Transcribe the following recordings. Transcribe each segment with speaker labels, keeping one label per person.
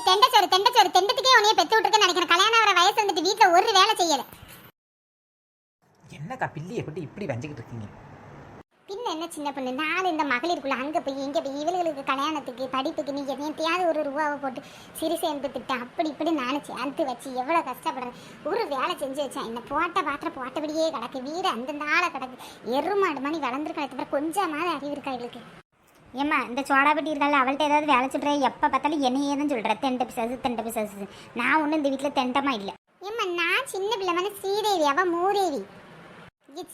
Speaker 1: தெண்டச்சோறு தெண்டத்துக்கே உன்னைய பெத்து விட்டுருக்கேன்னு நினைக்கிறேன். கல்யாணம் வர வயசு வந்துட்டு வீட்டில் ஒரு வேலை செய்யலை.
Speaker 2: என்னக்கா பிள்ளையை பற்றி இப்படி வஞ்சிக்கிட்டு இருக்கீங்க?
Speaker 1: பின்ன என்ன சின்ன பொண்ணு, நாலு இந்த மகளிருக்குள்ள அங்கே போய் இங்கே போய் இவளுகளுக்கு கல்யாணத்துக்கு படிப்புக்கு நீ எதையாவது ஒரு ரூபாவை போட்டு சிறு சேர்ந்து திட்டம் அப்படி இப்படி நானும் சேர்த்து வச்சு எவ்வளோ கஷ்டப்படுறேன். ஒரு வேலை செஞ்சு வச்சேன். இந்த போட்ட பாத்திரம் போட்டபடியே கிடக்கு, வீடு அந்தந்த ஆளை கிடக்கு. எருமாடு மணி வளர்ந்துருக்க கொஞ்சமாவது அறிவு இருக்கா இவளுக்கு? ஏம்மா இந்த சோடாபட்டி இருக்காள், அவள்கிட்ட ஏதாவது வேலை சொல்கிறேன். எப்போ பார்த்தாலும் என்னையே தான் சொல்கிறேன், தெண்ட பிசாசு. நான் ஒன்றும் இந்த வீட்டில் தெண்டமாக இல்லை. ஏம்மா நான் சின்ன பிள்ளை மாதிரி ஸ்ரீதேவி, அவள் மூதேவி.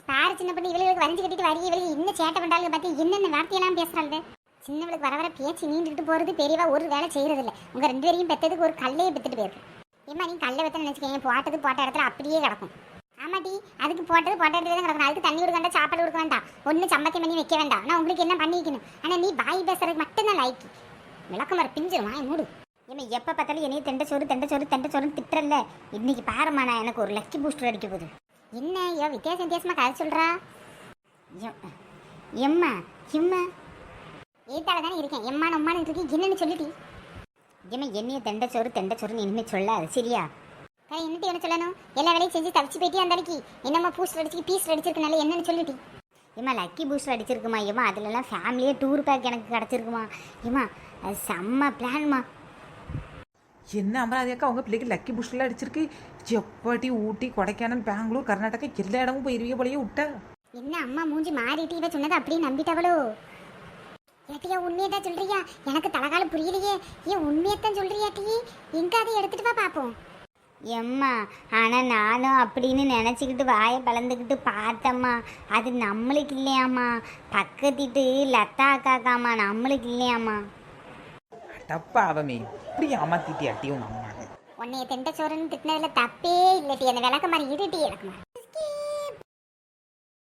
Speaker 1: பாரு சின்ன பண்ணி இவளுக்கு வரைஞ்சி கட்டிட்டு வரி இவளுக்கு இன்னும் சேட்டை பண்ணாலும் பார்த்து என்னென்ன வார்த்தையெல்லாம் பேசுறாள். சின்னவளுக்கு வர வர பேச்சு நீண்டுட்டு போகிறது, பெரியவா ஒரு வேலை செய்கிறது இல்லை. உங்கள் ரெண்டு பேரையும் பெற்றதுக்கு ஒரு கல்லையே பெற்றுட்டு போயிருக்கு. ஏம்மா நீ கல்லை வைத்த நினச்சிக்கேன், போட்டது போட்ட இடத்துல அப்படியே கிடக்கும். ஆமாட்டி, அதுக்கு போட்டது போட்ட இடத்துல தான் கிடக்கும். அதுக்கு தண்ணி கொடுக்க வேண்டாம், சாப்பாடு கொடுக்க வேண்டாம், ஒன்றும் சம்பத்தி பண்ணி வைக்க வேண்டாம். ஆனால் உங்களுக்கு என்ன பண்ணி வைக்கணும். ஆனால் நீ பாய் பேசுறதுக்கு மட்டும்தான் லாய்க்கு. விளக்கமாறு பிஞ்சிரும் வாய் மூடு. ஏம்மா எப்போ பார்த்தாலும் என்னையே தெண்டச்சோறு திட்டுறல்ல. இன்னைக்கு பாருமா, நான் எனக்கு ஒரு லக்கி பூஸ்டர் அடிக்க போகுது. என்ன ஐயோ வித்தியாசமாக கதை சொல்கிறா? எம்மா ஏத்தால தானே இருக்கேன். எம்மானு உம்மானு இருக்கேன், என்னன்னு சொல்லிட்டி? ஏம்மா என்னைய தெண்டச்சோறுன்னு இனிமேல் சொல்லாது சரியா? என்னட்டு என்ன சொல்லணும்? எல்லா வேலையும் செஞ்சு தவிச்சு போயிட்டே அந்த அன்னைக்கு என்னம்மா பூஸ்டர் அடிச்சு பீஸ்டர் அடிச்சிருக்கனால என்னன்னு சொல்லிட்டி? ஏம்மா லக்கி பூஸ்டர் அடிச்சிருக்குமா? ஏம்மா அதுலலாம் ஃபேமிலியே டூர் பேக் எனக்கு கிடச்சிருக்குமா? ஏம்மா அது செம்ம பிளான்மா.
Speaker 2: என்ன அமராதியாக்கா உங்கள் பிள்ளைக்கு லக்கி புஷ்லாம் அடிச்சிருக்கு. எப்படி ஊட்டி, கொடைக்கானல், பெங்களூர், கர்நாடகா எல்லா இடமும் போயிருவிய போலயே விட்ட.
Speaker 1: என்ன அம்மா மூஞ்சி மாறிட்டு இவ சொன்னதை அப்படியே நம்பிட்டவளோ? ஏட்டியா உண்மையதான் சொல்றியா? எனக்கு தலகால புரியலையே. ஏன் உண்மையத்தான் சொல்றியாட்டி? எங்க அதை எடுத்துட்டு வா பார்ப்போம். எம்மா ஆனால் நானும் அப்படின்னு நினச்சிக்கிட்டு வாயை பழந்துக்கிட்டு பார்த்தம்மா. அது நம்மளுக்கு இல்லையாம்மா, பக்கத்திட்டு லத்தா அக்காக்காம்மா, நம்மளுக்கு இல்லையாம்மா.
Speaker 2: தப்பா அவமே இப்படி ஏமாத்திட்டி அட்டி உங்க அம்மா.
Speaker 1: உன்னைய தெண்டச்சோறுன்னு திட்டினதுல தப்பே இல்லட்டி. அந்த விளக்க மாதிரி இருட்டி எனக்கு.